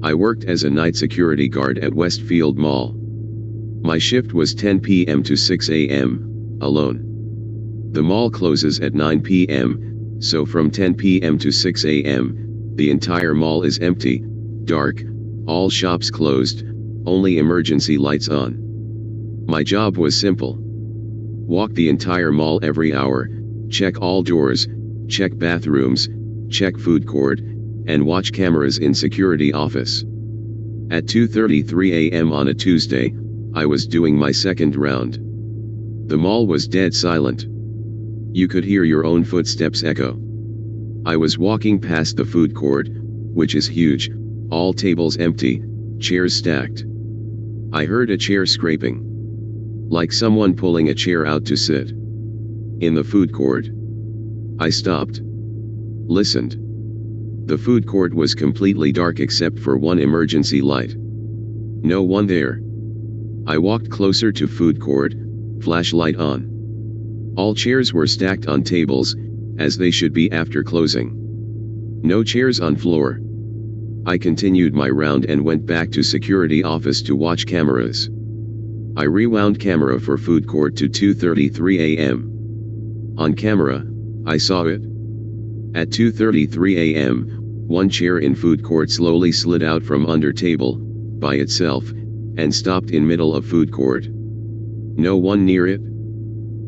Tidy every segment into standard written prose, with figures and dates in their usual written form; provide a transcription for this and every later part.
I worked as a night security guard at Westfield Mall. My shift was 10 p.m. to 6 a.m., alone. The mall closes at 9 p.m., so from 10 p.m. to 6 a.m., the entire mall is empty, dark, all shops closed, only emergency lights on. My job was simple. Walk the entire mall every hour, check all doors, check bathrooms, check food court, and watch cameras in security office. At 2:33 a.m. on a Tuesday, I was doing my second round. The mall was dead silent. You could hear your own footsteps echo. I was walking past the food court, which is huge, all tables empty, chairs stacked. I heard a chair scraping. Like someone pulling a chair out to sit. In the food court. I stopped. Listened. The food court was completely dark except for one emergency light. No one there. I walked closer to food court, flashlight on. All chairs were stacked on tables, as they should be after closing. No chairs on floor. I continued my round and went back to security office to watch cameras. I rewound camera for food court to 2:33 a.m. On camera, I saw it. At 2:33 a.m., one chair in food court slowly slid out from under table, by itself, and stopped in middle of food court. No one near it.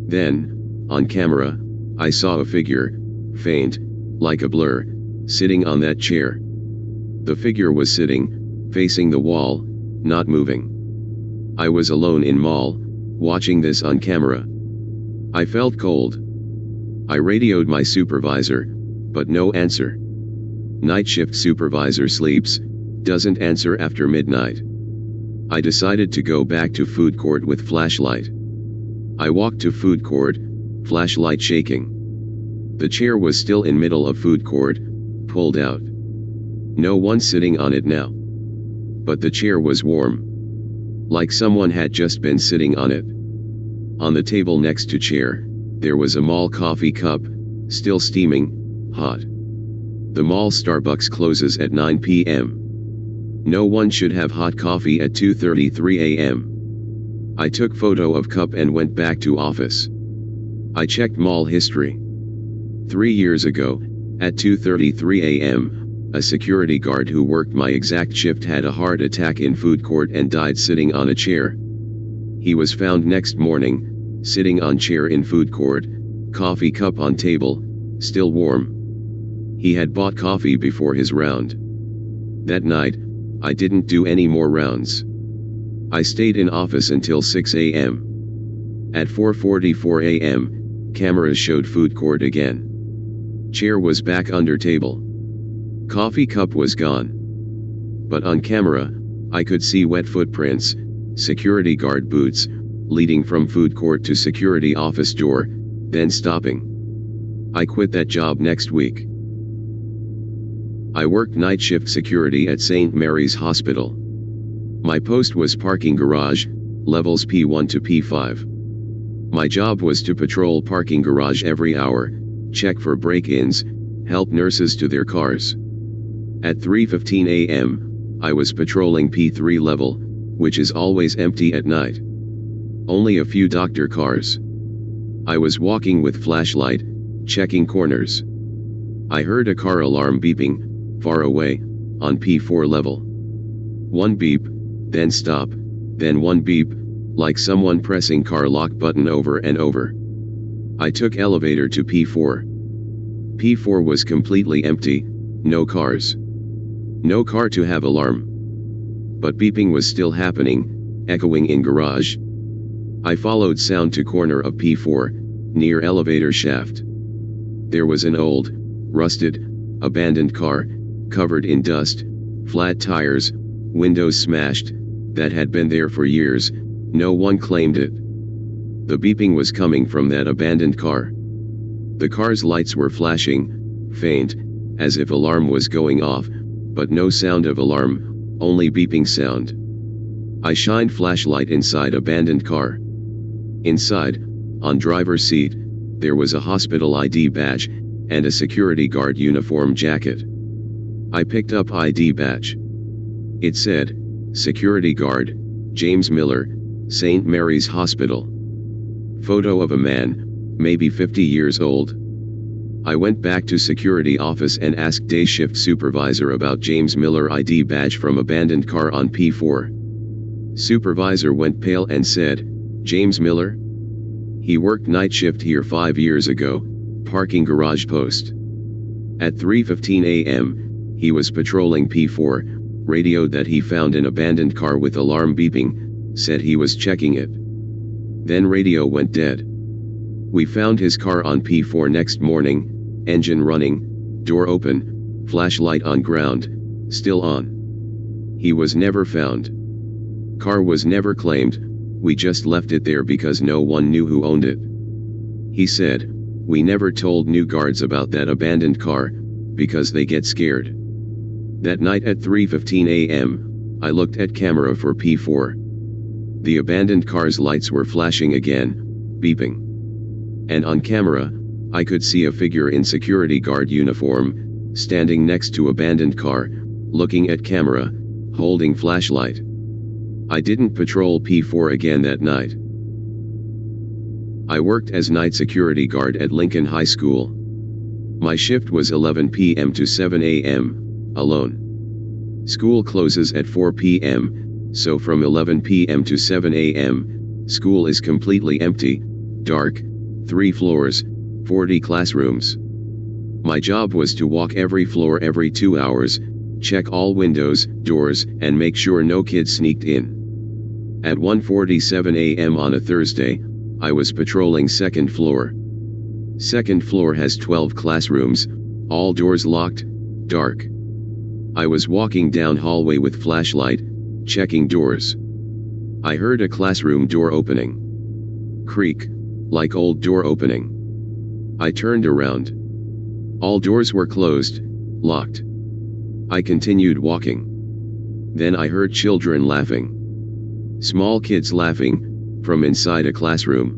Then, on camera, I saw a figure, faint, like a blur, sitting on that chair. The figure was sitting, facing the wall, not moving. I was alone in mall, watching this on camera. I felt cold. I radioed my supervisor, but no answer. Night shift supervisor sleeps, doesn't answer after midnight. I decided to go back to food court with flashlight. I walked to food court, flashlight shaking. The chair was still in middle of food court, pulled out. No one sitting on it now. But the chair was warm. Like someone had just been sitting on it. On the table next to chair, there was a mall coffee cup, still steaming, hot. The mall Starbucks closes at 9 p.m. No one should have hot coffee at 2:33 a.m. I took photo of cup and went back to office. I checked mall history. 3 years ago, at 2:33 a.m., a security guard who worked my exact shift had a heart attack in food court and died sitting on a chair. He was found next morning, sitting on chair in food court, coffee cup on table, still warm. He had bought coffee before his round. That night, I didn't do any more rounds. I stayed in office until 6 a.m. At 4:44 a.m., cameras showed food court again. Chair was back under table. Coffee cup was gone. But on camera, I could see wet footprints, security guard boots, leading from food court to security office door, then stopping. I quit that job next week. I worked night shift security at St. Mary's Hospital. My post was parking garage, levels P1 to P5. My job was to patrol parking garage every hour, check for break-ins, help nurses to their cars. At 3:15 a.m., I was patrolling P3 level, which is always empty at night. Only a few doctor cars. I was walking with flashlight, checking corners. I heard a car alarm beeping, far away, on P4 level. One beep, then stop, then one beep, like someone pressing car lock button over and over. I took elevator to P4. P4 was completely empty, no cars. No car to have alarm. But beeping was still happening, echoing in garage. I followed sound to corner of P4, near elevator shaft. There was an old, rusted, abandoned car, covered in dust, flat tires, windows smashed, that had been there for years, no one claimed it. The beeping was coming from that abandoned car. The car's lights were flashing, faint, as if alarm was going off, but no sound of alarm, only beeping sound. I shined flashlight inside abandoned car. Inside, on driver's seat, there was a hospital ID badge, and a security guard uniform jacket. I picked up ID badge. It said, "Security guard, James Miller, St. Mary's Hospital." Photo of a man, maybe 50 years old. I went back to security office and asked day shift supervisor about James Miller ID badge from abandoned car on P4. Supervisor went pale and said, "James Miller? He worked night shift here 5 years ago, parking garage post." At 3:15 a.m., he was patrolling P4, radioed that he found an abandoned car with alarm beeping, said he was checking it. Then radio went dead. We found his car on P4 next morning, engine running, door open, flashlight on ground, still on. He was never found. Car was never claimed, we just left it there because no one knew who owned it. He said, "We never told new guards about that abandoned car, because they get scared." That night at 3:15 a.m., I looked at camera for P4. The abandoned car's lights were flashing again, beeping. And on camera, I could see a figure in security guard uniform, standing next to abandoned car, looking at camera, holding flashlight. I didn't patrol P4 again that night. I worked as night security guard at Lincoln High School. My shift was 11 p.m. to 7 a.m., alone. School closes at 4 p.m., so from 11 p.m. to 7 a.m., school is completely empty, dark, 3 floors, 40 classrooms. My job was to walk every floor every 2 hours, check all windows, doors, and make sure no kids sneaked in. At 1:47 a.m. on a Thursday, I was patrolling second floor. Second floor has 12 classrooms, all doors locked, dark. I was walking down hallway with flashlight, checking doors. I heard a classroom door opening. Creak, like old door opening. I turned around. All doors were closed, locked. I continued walking. Then I heard children laughing. Small kids laughing, from inside a classroom.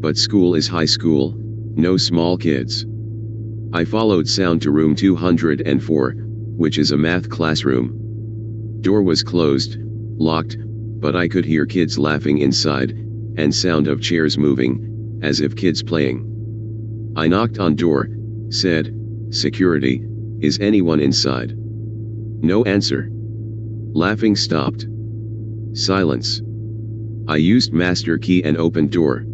But school is high school, no small kids. I followed sound to room 204, which is a math classroom. Door was closed, locked, but I could hear kids laughing inside, and sound of chairs moving, as if kids playing. I knocked on door, said, "Security, is anyone inside?" No answer. Laughing stopped. Silence. I used master key and opened door.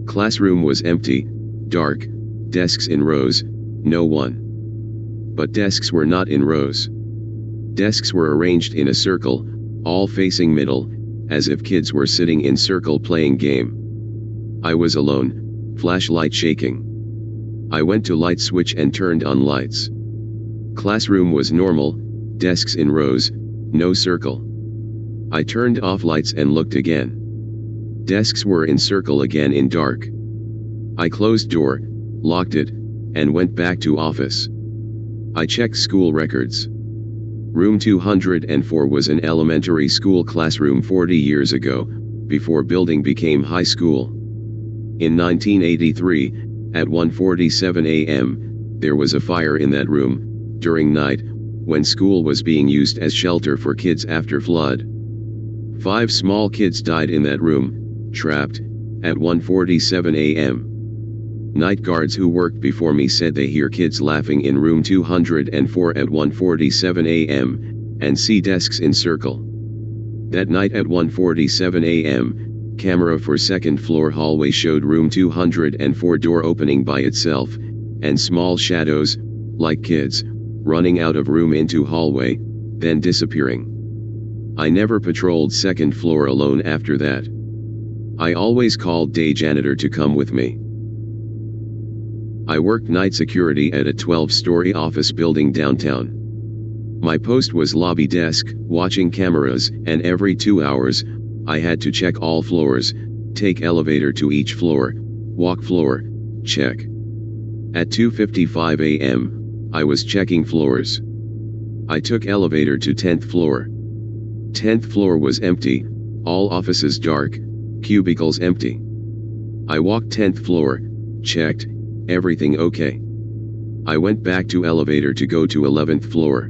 Classroom was empty, dark, desks in rows, no one. But desks were not in rows. Desks were arranged in a circle, all facing middle, as if kids were sitting in circle playing game. I was alone, flashlight shaking. I went to light switch and turned on lights. Classroom was normal, desks in rows, no circle. I turned off lights and looked again. Desks were in circle again in dark. I closed door, locked it, and went back to office. I checked school records. Room 204 was an elementary school classroom 40 years ago, before building became high school. In 1983, at 1:47 a.m., there was a fire in that room, during night, when school was being used as shelter for kids after flood. 5 small kids died in that room, trapped, at 1:47 a.m. Night guards who worked before me said they hear kids laughing in room 204 at 1:47 a.m., and see desks in circle. That night at 1:47 a.m., camera for second floor hallway showed room 204 door opening by itself, and small shadows, like kids, running out of room into hallway, then disappearing. I never patrolled second floor alone after that. I always called day janitor to come with me. I worked night security at a 12-story office building downtown. My post was lobby desk, watching cameras, and every 2 hours, I had to check all floors, take elevator to each floor, walk floor, check. At 2:55 a.m., I was checking floors. I took elevator to 10th floor. 10th floor was empty, all offices dark, cubicles empty. I walked 10th floor, checked, everything okay. I went back to elevator to go to 11th floor.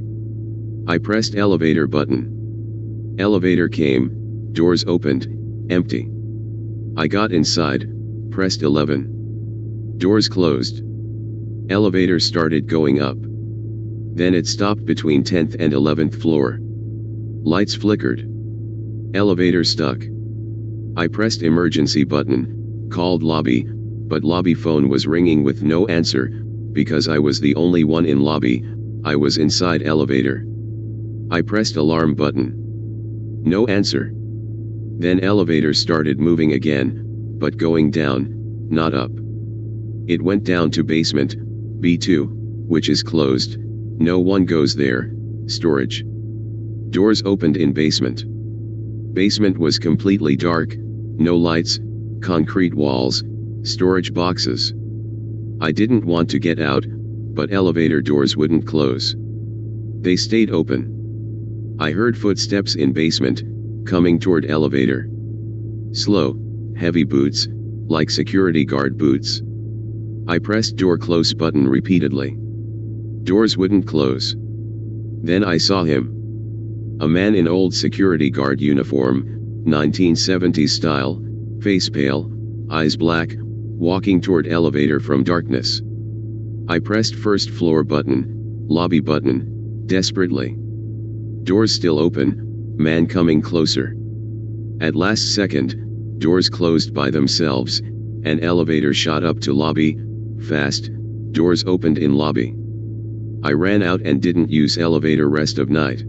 I pressed elevator button. Elevator came, doors opened, empty. I got inside, pressed 11. Doors closed. Elevator started going up. Then it stopped between 10th and 11th floor. Lights flickered. Elevator stuck. I pressed emergency button, called lobby, but lobby phone was ringing with no answer, because I was the only one in lobby. I was inside elevator. I pressed alarm button. No answer. Then elevator started moving again, but going down, not up. It went down to basement, B2, which is closed. No one goes there. Storage. Doors opened in basement. Basement was completely dark, no lights, concrete walls, storage boxes. I didn't want to get out, but elevator doors wouldn't close. They stayed open. I heard footsteps in basement, coming toward elevator. Slow, heavy boots, like security guard boots. I pressed door close button repeatedly. Doors wouldn't close. Then I saw him. A man in old security guard uniform, 1970s style, face pale, eyes black, walking toward elevator from darkness. I pressed first floor button, lobby button, desperately. Doors still open, man coming closer. At last second, doors closed by themselves, and elevator shot up to lobby, fast, doors opened in lobby. I ran out and didn't use elevator rest of night.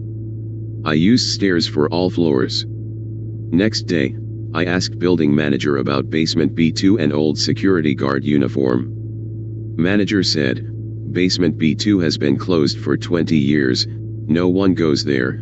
I used stairs for all floors. Next day, I asked building manager about basement B2 and old security guard uniform. Manager said, basement B2 has been closed for 20 years, no one goes there,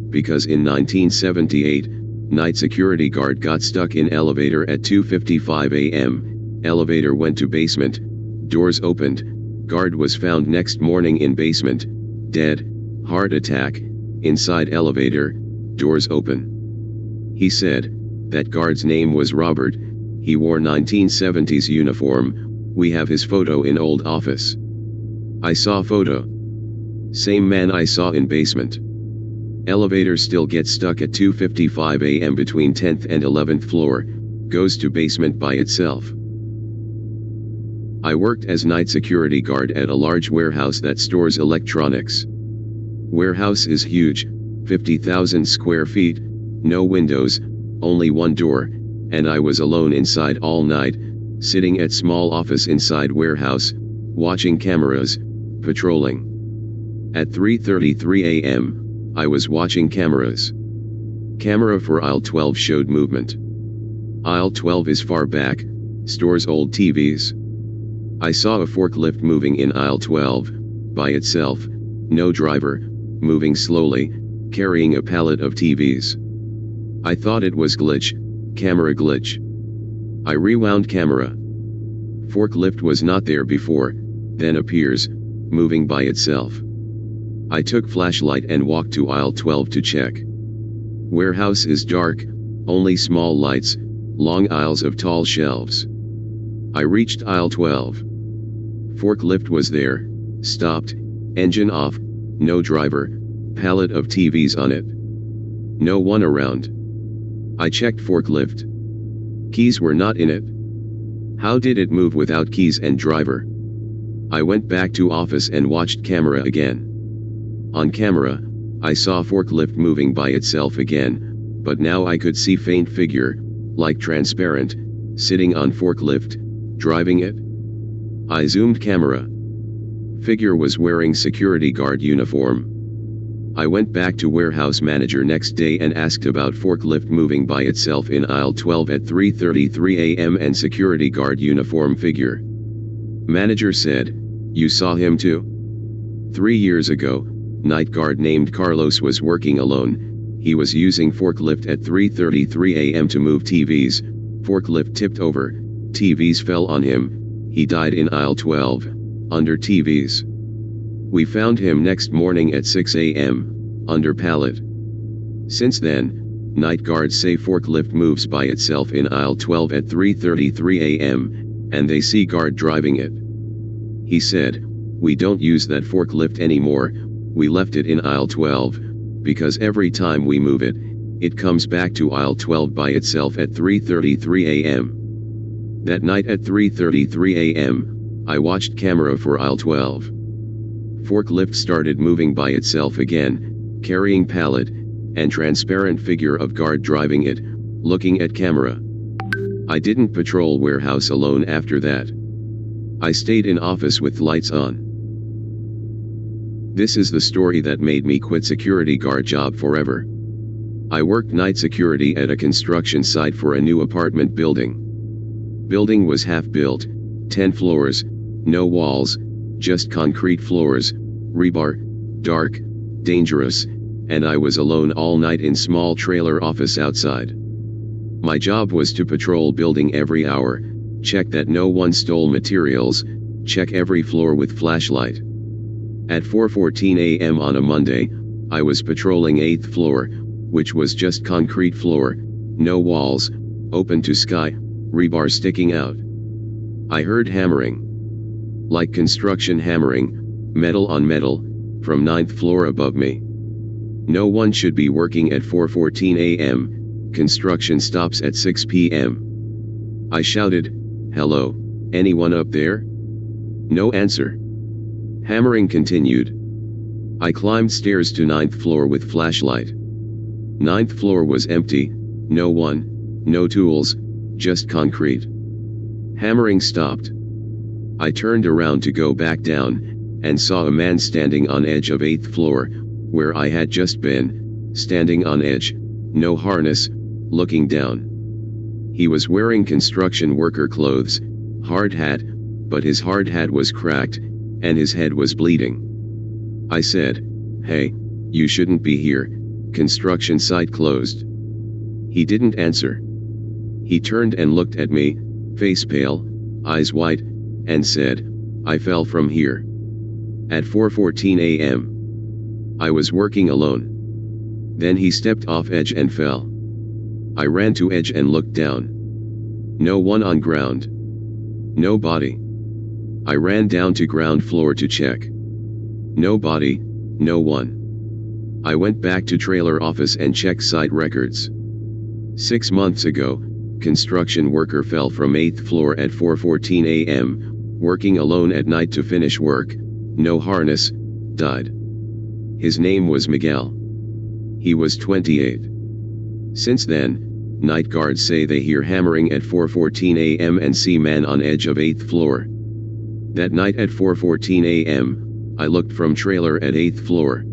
because in 1978, night security guard got stuck in elevator at 2:55 a.m., elevator went to basement, doors opened, guard was found next morning in basement, dead, heart attack, inside elevator, doors open. He said, that guard's name was Robert, he wore 1970s uniform, we have his photo in old office. I saw photo. Same man I saw in basement. Elevator still gets stuck at 2:55 a.m. between 10th and 11th floor, goes to basement by itself. I worked as night security guard at a large warehouse that stores electronics. Warehouse is huge, 50,000 square feet, no windows, only one door, and I was alone inside all night, sitting at small office inside warehouse, watching cameras, patrolling. At 3:33 a.m., I was watching cameras. Camera for aisle 12 showed movement. Aisle 12 is far back, stores old TVs. I saw a forklift moving in aisle 12, by itself, no driver, moving slowly, carrying a pallet of TVs. I thought it was glitch, camera glitch. I rewound camera. Forklift was not there before, then appears, moving by itself. I took flashlight and walked to aisle 12 to check. Warehouse is dark, only small lights, long aisles of tall shelves. I reached aisle 12. Forklift was there, stopped, engine off, no driver, pallet of TVs on it. No one around. I checked forklift. Keys were not in it. How did it move without keys and driver? I went back to office and watched camera again. On camera, I saw forklift moving by itself again, but now I could see faint figure, like transparent, sitting on forklift, driving it. I zoomed camera. Figure was wearing security guard uniform. I went back to warehouse manager next day and asked about forklift moving by itself in aisle 12 at 3:33 a.m. and security guard uniform figure. Manager said, you saw him too? 3 years ago, night guard named Carlos was working alone. He was using forklift at 3:33 a.m. to move TVs. Forklift tipped over, TVs fell on him. He died in aisle 12, under TVs. We found him next morning at 6 a.m., under pallet. Since then, night guards say forklift moves by itself in aisle 12 at 3:33 a.m., and they see guard driving it. He said, we don't use that forklift anymore, we left it in aisle 12, because every time we move it, it comes back to aisle 12 by itself at 3:33 a.m. That night at 3:33 a.m., I watched camera for aisle 12. Forklift started moving by itself again, carrying pallet, and transparent figure of guard driving it, looking at camera. I didn't patrol warehouse alone after that. I stayed in office with lights on. This is the story that made me quit security guard job forever. I worked night security at a construction site for a new apartment building. Building was half built, 10 floors, no walls, just concrete floors, rebar, dark, dangerous, and I was alone all night in small trailer office outside. My job was to patrol building every hour, check that no one stole materials, check every floor with flashlight. At 4:14 a.m. on a Monday, I was patrolling 8th floor, which was just concrete floor, no walls, open to sky, rebar sticking out. I heard hammering. Like construction hammering, metal on metal, from 9th floor above me. No one should be working at 4:14 a.m., construction stops at 6 p.m. I shouted, "Hello, anyone up there?" No answer. Hammering continued. I climbed stairs to 9th floor with flashlight. 9th floor was empty, no one, no tools, just concrete. Hammering stopped. I turned around to go back down, and saw a man standing on edge of 8th floor, where I had just been, standing on edge, no harness, looking down. He was wearing construction worker clothes, hard hat, but his hard hat was cracked, and his head was bleeding. I said, "Hey, you shouldn't be here, construction site closed." He didn't answer. He turned and looked at me, face pale, eyes white, and said, "I fell from here." At 4:14 a.m. I was working alone. Then he stepped off edge and fell. I ran to edge and looked down. No one on ground. No body. I ran down to ground floor to check. No body, no one. I went back to trailer office and checked site records. 6 months ago, construction worker fell from 8th floor at 4:14 a.m., working alone at night to finish work, no harness, died. His name was Miguel. He was 28. Since then, night guards say they hear hammering at 4:14 a.m. and see man on edge of 8th floor. That night at 4:14 a.m., I looked from trailer at 8th floor.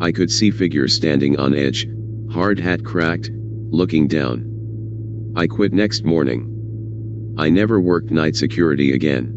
I could see figure standing on edge, hard hat cracked, looking down. I quit next morning. I never worked night security again.